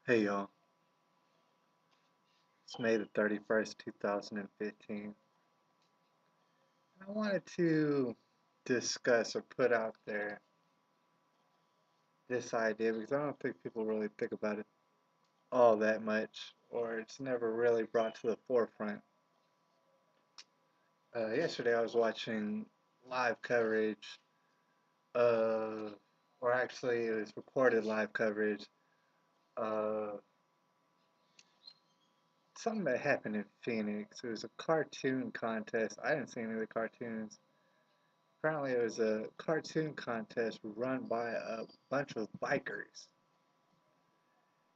Hey y'all, it's May the 31st, 2015. I wanted to discuss or put out there this idea because I don't think people really think about it all that much, or it's never really brought to the forefront. Yesterday I was watching live coverage of, or actually it was recorded live coverage of something that happened in Phoenix. It was a cartoon contest. I didn't see any of the cartoons. Apparently, it was a cartoon contest run by a bunch of bikers,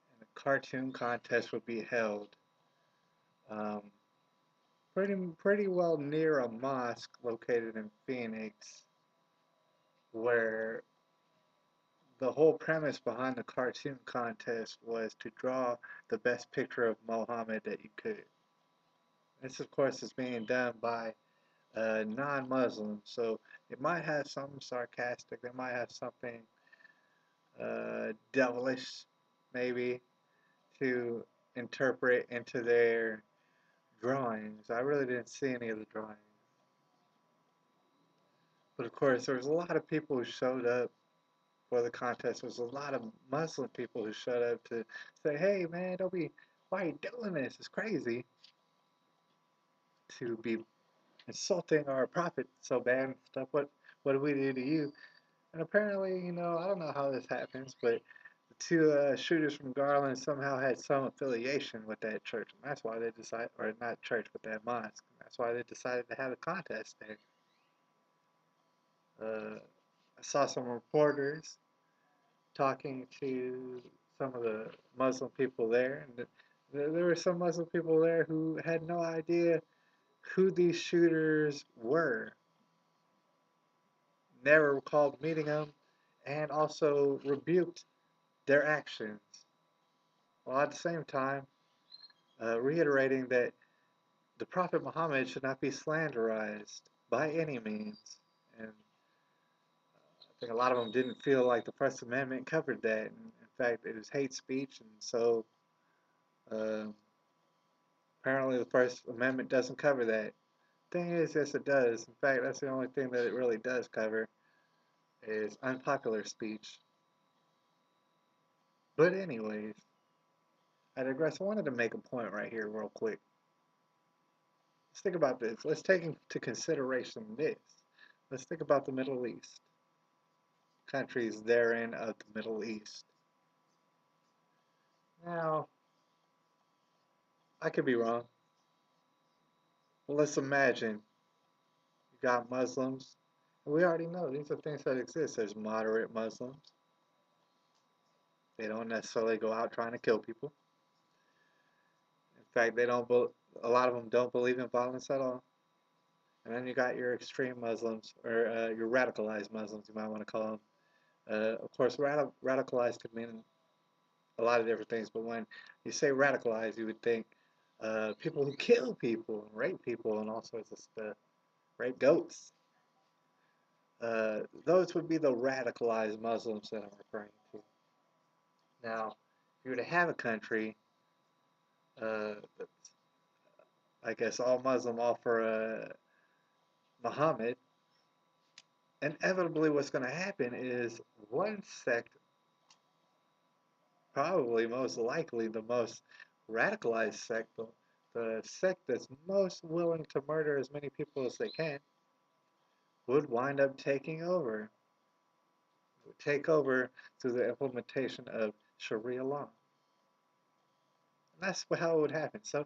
and the cartoon contest would be held um, pretty well near a mosque located in Phoenix, where the whole premise behind the cartoon contest was to draw the best picture of Muhammad that you could. This, of course, is being done by non-Muslims, so it might have something sarcastic. They might have something devilish, maybe, to interpret into their drawings. I really didn't see any of the drawings. But of course, there was a lot of people who showed up for the contest. There was a lot of Muslim people who showed up to say, hey, man, don't be, why are you doing this? It's crazy to be insulting our prophet so bad and stuff. What do we do to you? And apparently, I don't know how this happens, but the two shooters from Garland somehow had some affiliation with that church, and that's why they decided, or not church, but that mosque. That's why they decided to have a contest there. I saw some reporters talking to some of the Muslim people there, and there were some Muslim people there who had no idea who these shooters were, never recalled meeting them, and also rebuked their actions, while at the same time reiterating that the Prophet Muhammad should not be slanderized by any means. And I think a lot of them didn't feel like the First Amendment covered that. And in fact, it was hate speech, and so uh, apparently the First Amendment doesn't cover that. Thing is, yes, it does. In fact, that's the only thing that it really does cover is unpopular speech. But anyways, I digress. I wanted to make a point right here, real quick. Let's think about this. Let's take into consideration this. Let's think about the Middle East, countries therein of the Middle East. Now, I could be wrong, but let's imagine you got Muslims. And we already know these are things that exist. There's moderate Muslims. They don't necessarily go out trying to kill people. In fact, they don't. A lot of them don't believe in violence at all. And then you got your extreme Muslims, or your radicalized Muslims, you might want to call them. Of course, radicalized could mean a lot of different things, but when you say radicalized, you would think people who kill people and rape people and all sorts of stuff, rape goats. Those would be the radicalized Muslims that I'm referring to. Now, if you were to have a country that's, I guess, all Muslim, all for Muhammad, inevitably what's going to happen is one sect, probably most likely the most radicalized sect, the sect that's most willing to murder as many people as they can, would wind up taking over. Would take over through the implementation of Sharia law. And that's how it would happen. So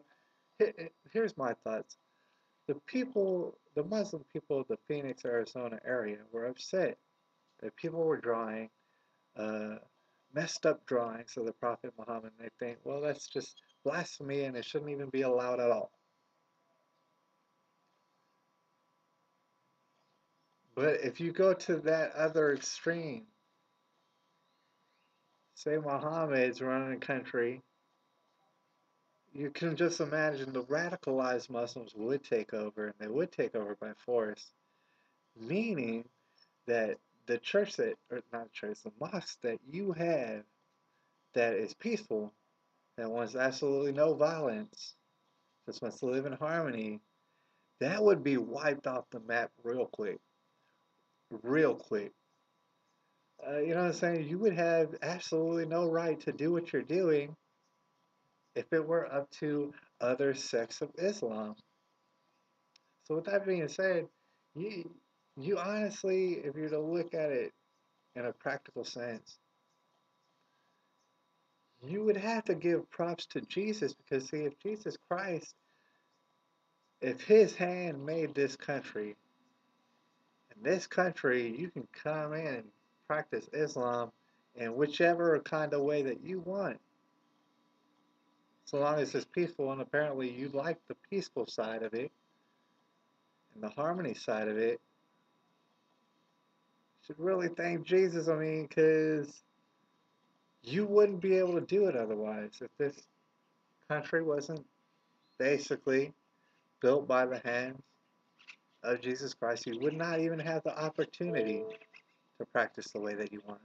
here's my thoughts. The Muslim people of the Phoenix, Arizona area were upset that people were drawing uh, messed up drawings of the Prophet Muhammad. And they think, well, that's just blasphemy and it shouldn't even be allowed at all. But if you go to that other extreme, say Muhammad's running a country, you can just imagine the radicalized Muslims would take over, and they would take over by force, meaning that the church that, or not church, the mosque that you have that is peaceful that wants absolutely no violence, just wants to live in harmony, that would be wiped off the map real quick. Real quick. You know what I'm saying? You would have absolutely no right to do what you're doing if it were up to other sects of Islam. So with that being said, you you honestly, if you're to look at it in a practical sense, you would have to give props to Jesus because see, if Jesus Christ, if his hand made this country, in this country you can come in and practice Islam in whichever kind of way that you want. So long as it's peaceful, and apparently you like the peaceful side of it and the harmony side of it, you should really thank Jesus. I mean, because you wouldn't be able to do it otherwise if this country wasn't basically built by the hands of Jesus Christ. You would not even have the opportunity to practice the way that you want.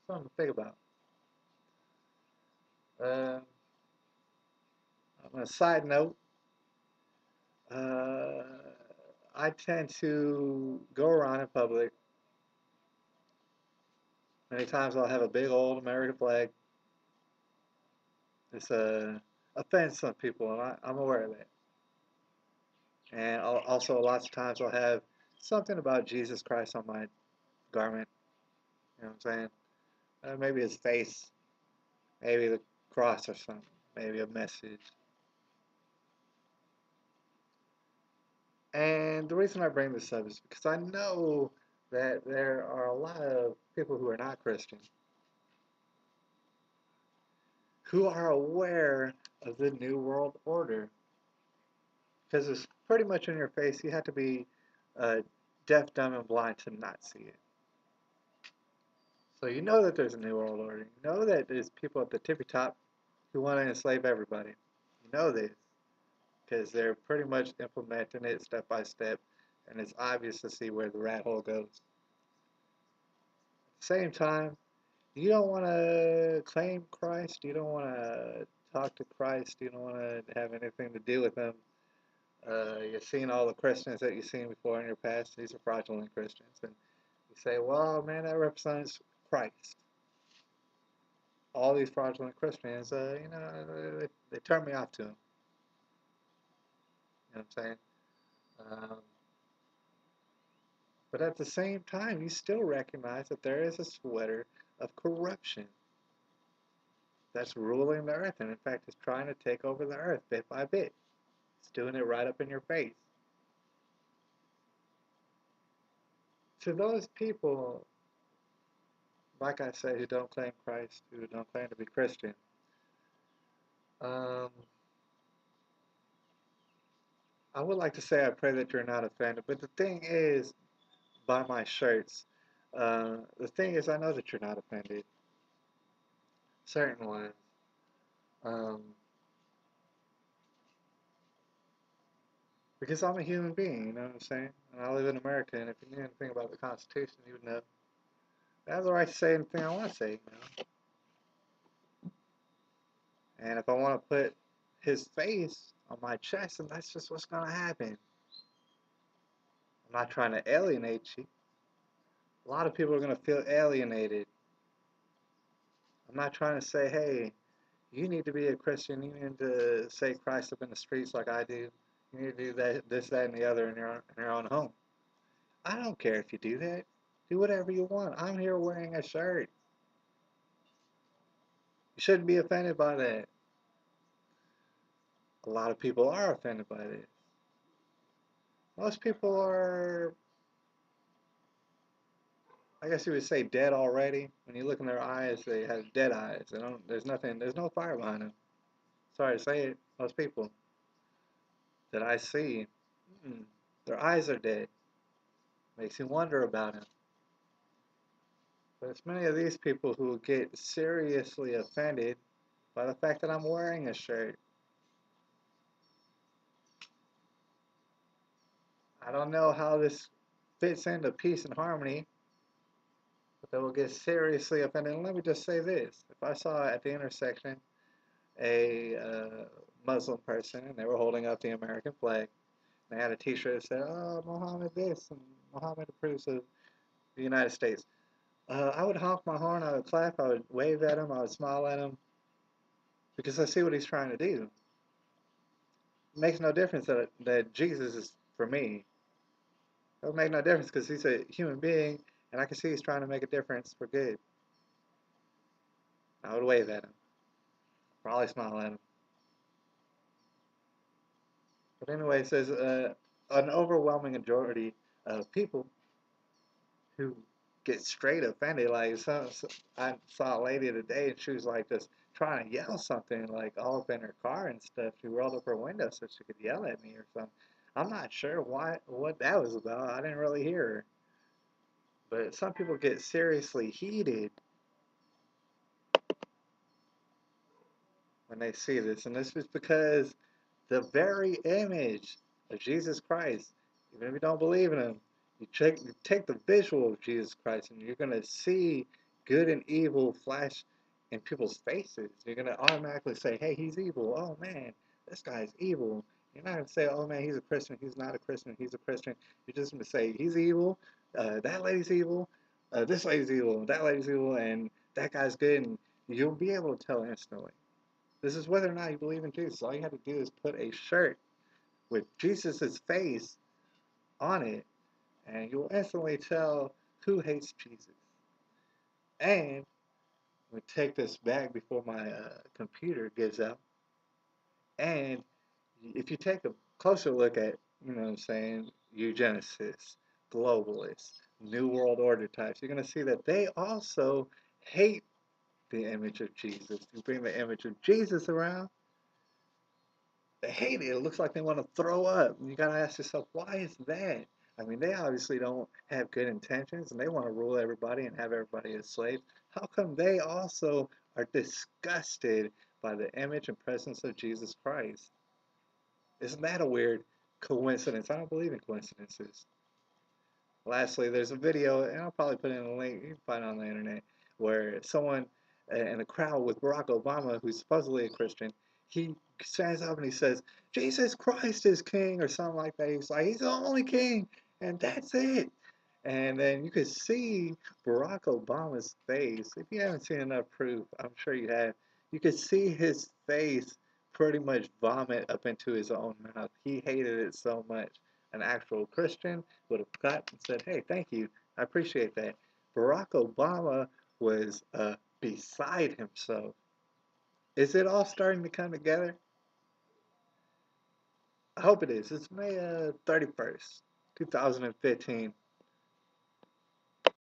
Something to think about. Uh, on a side note, uh, I tend to go around in public. Many times I'll have a big old American flag. It's offends some people, and I'm aware of that. And also, lots of times I'll have something about Jesus Christ on my garment. You know what I'm saying? Maybe his face, maybe the cross or something, maybe a message. And the reason I bring this up is because I know that there are a lot of people who are not Christian who are aware of the New World Order because it's pretty much in your face. You have to be uh, deaf, dumb, and blind to not see it. So you know that there's a New World Order. You know that there's people at the tippy top who want to enslave everybody. You know this because they're pretty much implementing it step by step, and it's obvious to see where the rat hole goes. At the same time, you don't want to claim Christ. You don't want to talk to Christ. You don't want to have anything to do with Him. You've seen all the Christians that you've seen before in your past. These are fraudulent Christians. And you say, well, man, that represents Christ. All these fraudulent Christians, they turn me off to Him. You know what I'm saying? Um, but at the same time, you still recognize that there is a sweater of corruption that's ruling the earth. And in fact, it's trying to take over the earth bit by bit. It's doing it right up in your face. To those people, like I say, who don't claim Christ, who don't claim to be Christian, um, I would like to say I pray that you're not offended. But the thing is, by my shirts, the thing is, I know that you're not offended. Certain ones. Um, because I'm a human being, you know what I'm saying? And I live in America, and if you knew anything about the Constitution, you would know. I have the right to say anything I want to say, you know? And if I want to put his face on my chest, then that's just what's going to happen. I'm not trying to alienate you. A lot of people are going to feel alienated. I'm not trying to say, hey, you need to be a Christian. You need to say Christ up in the streets like I do. You need to do that, this, that, and the other in your own home. I don't care if you do that. Do whatever you want. I'm here wearing a shirt. You shouldn't be offended by that. A lot of people are offended by this. Most people are, I guess you would say, dead already. When you look in their eyes, they have dead eyes. They don't. There's nothing. There's no fire behind them. Sorry to say it. Most people that I see, their eyes are dead. Makes you wonder about them. But it's many of these people who get seriously offended by the fact that I'm wearing a shirt. I don't know how this fits into peace and harmony, but they will get seriously offended. And let me just say this. If I saw at the intersection a Muslim person, and they were holding up the American flag. They had a T-shirt that said, "Oh, Muhammad this," and Muhammad approves of the United States. I would honk my horn, I would clap, I would wave at him, I would smile at him, because I see what he's trying to do. It makes no difference that Jesus is for me. It would make no difference because he's a human being, and I can see he's trying to make a difference for good. I would wave at him, probably smile at him. But anyway, it says an overwhelming majority of people who get straight offended. Like I saw a lady today, and she was like just trying to yell something, like all up in her car and stuff. She rolled up her window so she could yell at me or something. I'm not sure what that was about. I didn't really hear her. But some people get seriously heated when they see this, and this is because the very image of Jesus Christ, even if you don't believe in him, you take the visual of Jesus Christ, and you're going to see good and evil flash in people's faces. You're going to automatically say, hey, he's evil. Oh, man, this guy's evil. You're not going to say, oh, man, he's a Christian. He's not a Christian. He's a Christian. You're just going to say, he's evil. That lady's evil. This lady's evil. That lady's evil. And that guy's good. And you'll be able to tell instantly. This is whether or not you believe in Jesus. All you have to do is put a shirt with Jesus' face on it, and you'll instantly tell who hates Jesus. And we take this back before my computer gives out. And if you take a closer look at, you know what I'm saying, eugenicists, globalists, New World Order types, you're going to see that they also hate the image of Jesus. You bring the image of Jesus around, they hate it. It looks like they want to throw up. And you got to ask yourself, why is that? I mean, they obviously don't have good intentions and they want to rule everybody and have everybody as slaves. How come they also are disgusted by the image and presence of Jesus Christ? Isn't that a weird coincidence? I don't believe in coincidences. Lastly, there's a video, and I'll probably put in a link, you can find it on the internet, where someone in a crowd with Barack Obama, who's supposedly a Christian, he stands up and he says, Jesus Christ is king, or something like that. He's like, he's the only king, and that's it. And then you could see Barack Obama's face. If you haven't seen enough proof, I'm sure you have. You could see his face pretty much vomit up into his own mouth. He hated it so much. An actual Christian would have got and said, hey, thank you. I appreciate that. Barack Obama was beside himself. Is it all starting to come together? I hope it is. It's May 31st, 2015.